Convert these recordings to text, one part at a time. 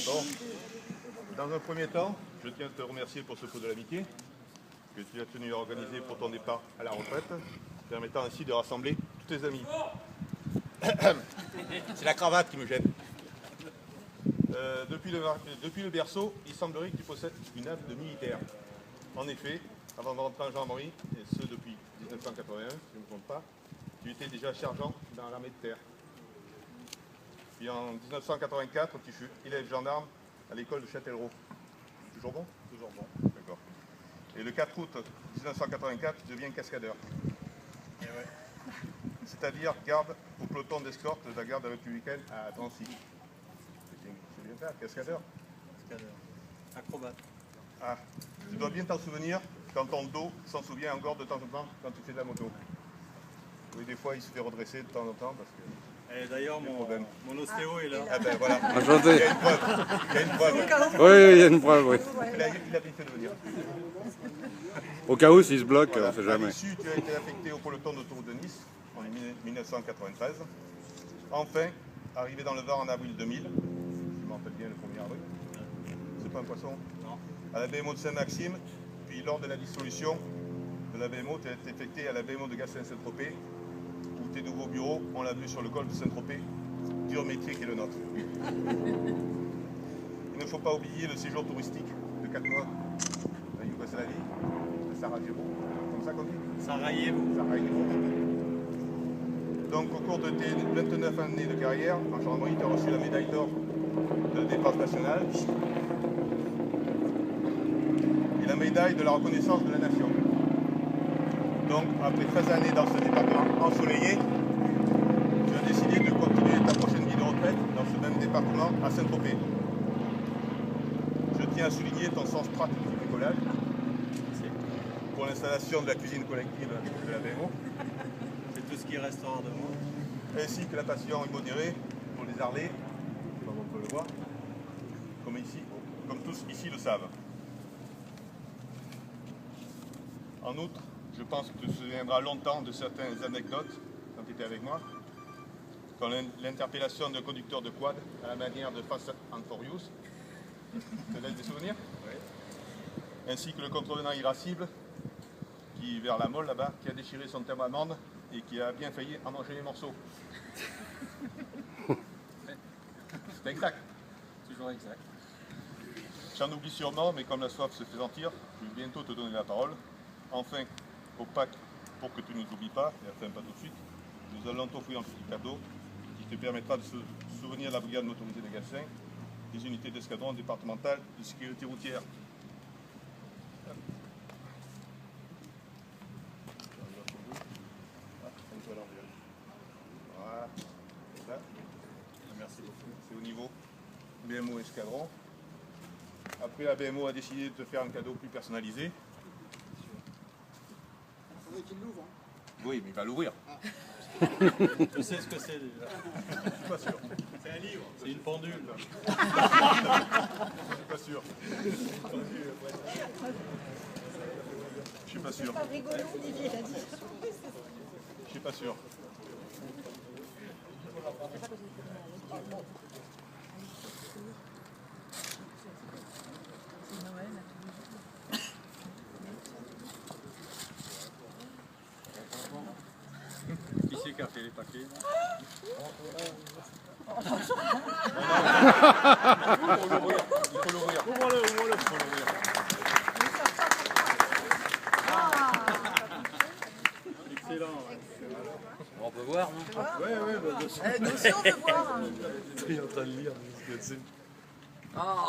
Bon, dans un premier temps, je tiens à te remercier pour ce pot de l'amitié que tu as tenu à organiser pour ton départ à la retraite, permettant ainsi de rassembler tous tes amis. C'est la cravate qui me gêne. Depuis le berceau, il semblerait que tu possèdes une âme de militaire. En effet, avant de rentrer en gendarmerie, et ce depuis 1981, si je ne me trompe pas, tu étais déjà sergent dans l'armée de terre. Puis en 1984, tu fus élève gendarme à l'école de Châtellerault. Toujours bon? Toujours bon. D'accord. Et le 4 août 1984, tu deviens cascadeur. Et ouais. C'est-à-dire garde au peloton d'escorte de la garde républicaine à Drancy. C'est bien ça, cascadeur? Cascadeur. Acrobate. Ah, tu dois bien t'en souvenir quand ton dos s'en souvient encore de temps en temps quand tu fais de la moto. Oui, des fois il se fait redresser de temps en temps parce que... Et d'ailleurs, mon ostéo est là. Ah ben voilà. Enchanté. Il y a une preuve. Il y a une preuve. Oui, il y a une preuve, oui. Il a bien fait de venir. Au cas où, s'il se bloque, Voilà. on ne sait À jamais. l'issue, tu as été affecté au peloton d'autoroute de Nice en 1993. Enfin, arrivé dans le Var en avril 2000, si je me rappelle bien le 1er avril. C'est pas un poisson? Non. À la BMO de Saint-Maxime, puis lors de la dissolution de la BMO, tu as été affecté à la BMO de Gatien-Saint-Tropez, où tes nouveaux bureaux, on l'a vu sur le golfe de Saint-Tropez, dur métier qui est le nôtre. Il ne faut pas oublier le séjour touristique de 4 mois à Yougoslavie, à Sarajevo, comme ça qu'on dit? Sarajevo. Sarajevo. Donc au cours de tes 29 années de carrière, en gendarmerie, tu as reçu la médaille d'or de la défense nationale et la médaille de la reconnaissance de la nation. Donc après 13 années dans ce département ensoleillé, tu as décidé de continuer ta prochaine vie de retraite dans ce même département à Saint-Tropez. Je tiens à souligner ton sens pratique du bricolage pour l'installation de la cuisine collective de la BMO. C'est tout ce qui restera de moi. Ainsi que la passion immodérée pour les Arlets, comme on peut le voir, comme tous ici le savent. En outre, je pense que tu te souviendras longtemps de certaines anecdotes quand tu étais avec moi, quand l'interpellation d'un conducteur de quad à la manière de Fast and Furious te laisse des souvenirs? Oui. Ainsi que le contrevenant irascible qui, vers la Molle là-bas, qui a déchiré son terme amende et qui a bien failli en manger les morceaux. C'est exact. Toujours exact. J'en oublie sûrement, mais comme la soif se fait sentir, je vais bientôt te donner la parole. Enfin, au Pâques, pour que tu ne nous oublies pas, et enfin pas tout de suite, nous allons t'offrir un petit cadeau qui te permettra de se souvenir de la brigade motorisée de Gatien, des unités d'escadron départementales de sécurité routière. Voilà. Là. Merci beaucoup. C'est au niveau BMO Escadron. Après, la BMO a décidé de te faire un cadeau plus personnalisé. Il faudrait qu'il l'ouvre. Hein. Oui, mais il va l'ouvrir. Ah. Je sais ce que c'est déjà. Je suis pas sûr. C'est un livre. C'est une pendule. Je suis pas sûr. Je suis pas sûr. C'est pas rigolo, Olivier l'a dit. Je suis pas sûr. Qui c'est qui a fait les papiers? Il faut l'ouvrir. Ouvre-le. Il faut l'ouvrir. Excellent. On peut voir, non? Nous aussi, on veut voir. Il est en train de lire ce qu'il y a dessus. Ah.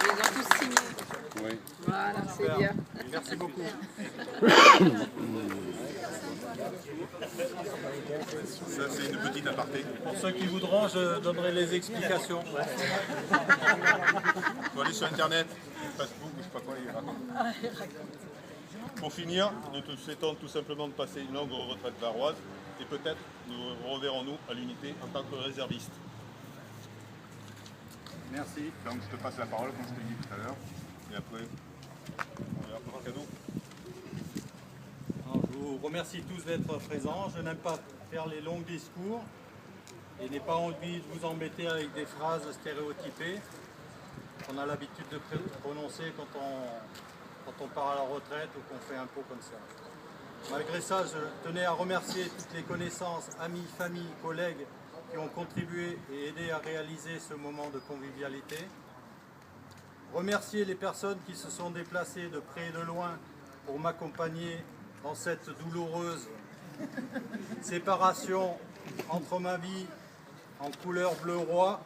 Ils ont tous signé. Oui. Voilà, c'est bien. Merci beaucoup. Ça, c'est une petite aparté. Pour ceux qui voudront, je donnerai les explications. Il faut aller sur Internet, Facebook, je sais pas quoi, il raconte. Pour finir, nous te souhaitons tout simplement de passer une longue retraite varoise et peut-être nous reverrons-nous à l'unité en tant que réserviste. Merci. Donc je te passe la parole comme je t'ai dit tout à l'heure. Et après, on verra pour le cadeau. vous remercie tous d'être présents. Je n'aime pas faire les longs discours et n'ai pas envie de vous embêter avec des phrases stéréotypées qu'on a l'habitude de prononcer quand on part à la retraite ou qu'on fait un pot comme ça. Malgré ça, je tenais à remercier toutes les connaissances, amis, familles, collègues qui ont contribué et aidé à réaliser ce moment de convivialité. Remercier les personnes qui se sont déplacées de près et de loin pour m'accompagner dans cette douloureuse séparation entre ma vie en couleur bleu roi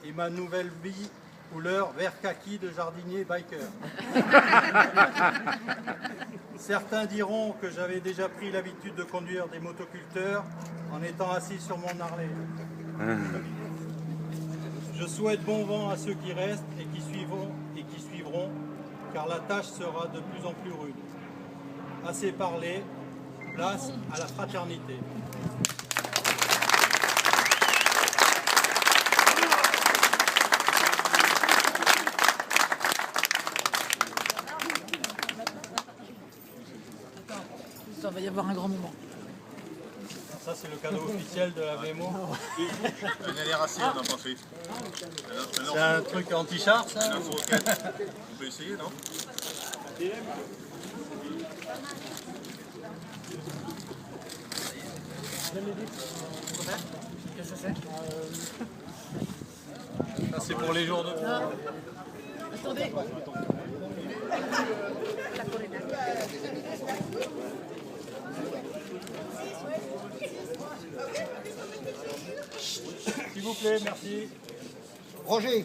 et ma nouvelle vie couleur vert kaki de jardinier biker. Certains diront que j'avais déjà pris l'habitude de conduire des motoculteurs en étant assis sur mon Harley. Je souhaite bon vent à ceux qui restent et qui suivront, car la tâche sera de plus en plus rude. Assez parlé, place à la fraternité. Ça va y avoir un grand moment. Ça, c'est le cadeau officiel de la mémo. Un LRAC, on a pensé. C'est un truc anti-char, ça? Un roquette. On peut essayer, non? Qu'est-ce que c'est? Ça, c'est pour les jours de... Attendez. S'il vous plaît, merci. Roger,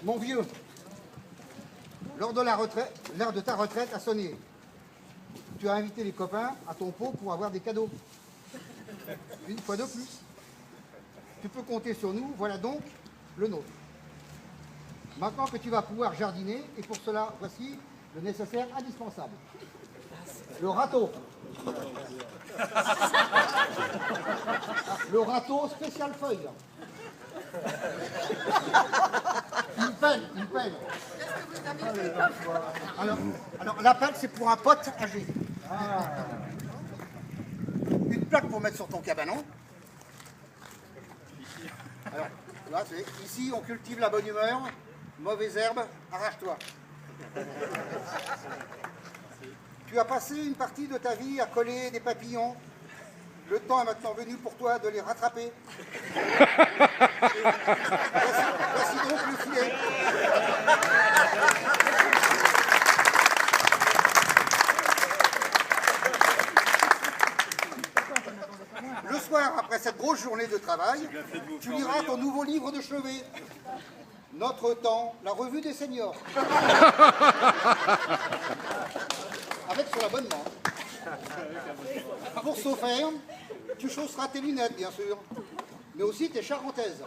mon vieux, l'heure de ta retraite a sonné. Tu as invité les copains à ton pot pour avoir des cadeaux. Une fois de plus. Tu peux compter sur nous, voilà donc le nôtre. Maintenant que tu vas pouvoir jardiner, et pour cela, voici le nécessaire indispensable. Le râteau. Le râteau spécial feuille. Une pelle. Alors la pelle, c'est pour un pote âgé. Une plaque pour mettre sur ton cabanon. Alors, là, c'est ici, on cultive la bonne humeur. Mauvaise herbe, arrache-toi. Tu as passé une partie de ta vie à coller des papillons. Le temps est maintenant venu pour toi de les rattraper. Voici donc le filet. Le soir, après cette grosse journée de travail, tu liras ton nouveau livre de chevet. Notre temps, la revue des seniors. Avec son abonnement. Pour ce faire, tu chausseras tes lunettes, bien sûr, mais aussi tes charentaises.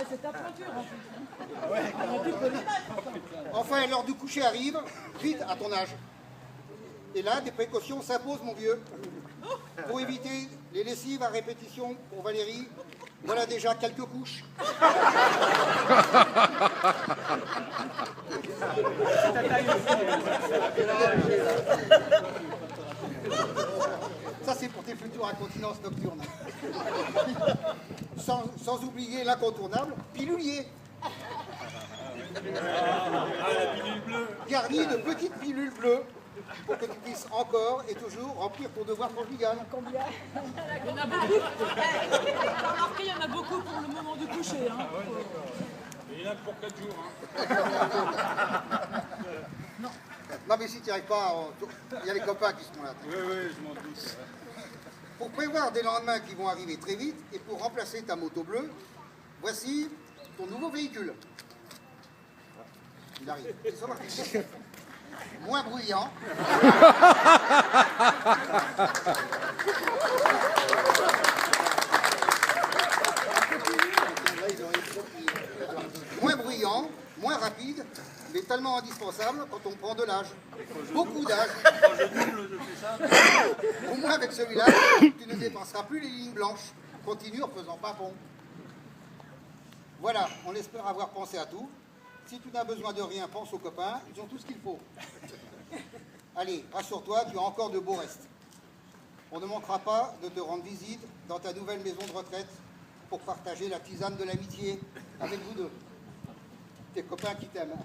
C'est ta pointure en plus. Enfin, l'heure du coucher arrive, vite à ton âge. Et là, des précautions s'imposent, mon vieux. Pour éviter les lessives à répétition pour Valérie, voilà déjà quelques couches. Ça, c'est pour tes futures incontinences nocturnes. Sans oublier l'incontournable pilulier. Garni de petites pilules bleues pour que tu puisses encore et toujours remplir ton devoir conjugal. Combien? Il y en a beaucoup. T'as remarqué, il y en a beaucoup pour le moment du coucher. Hein. Il y en a pour 4 jours. Non, mais si tu n'y arrives pas, il y a les copains qui seront là. Oui, je m'en doute. Pour prévoir des lendemains qui vont arriver très vite et pour remplacer ta moto bleue, voici ton nouveau véhicule. Il arrive. Moins bruyant. Moins bruyant, moins rapide, mais tellement indispensable quand on prend de l'âge. Beaucoup d'âge. Au moins avec celui-là, tu ne dépenseras plus les lignes blanches. Continue en faisant pas bon. Voilà, on espère avoir pensé à tout. Si tu n'as besoin de rien, pense aux copains, ils ont tout ce qu'il faut. Allez, rassure-toi, tu as encore de beaux restes. On ne manquera pas de te rendre visite dans ta nouvelle maison de retraite pour partager la tisane de l'amitié avec vous deux. Tes copains qui t'aiment.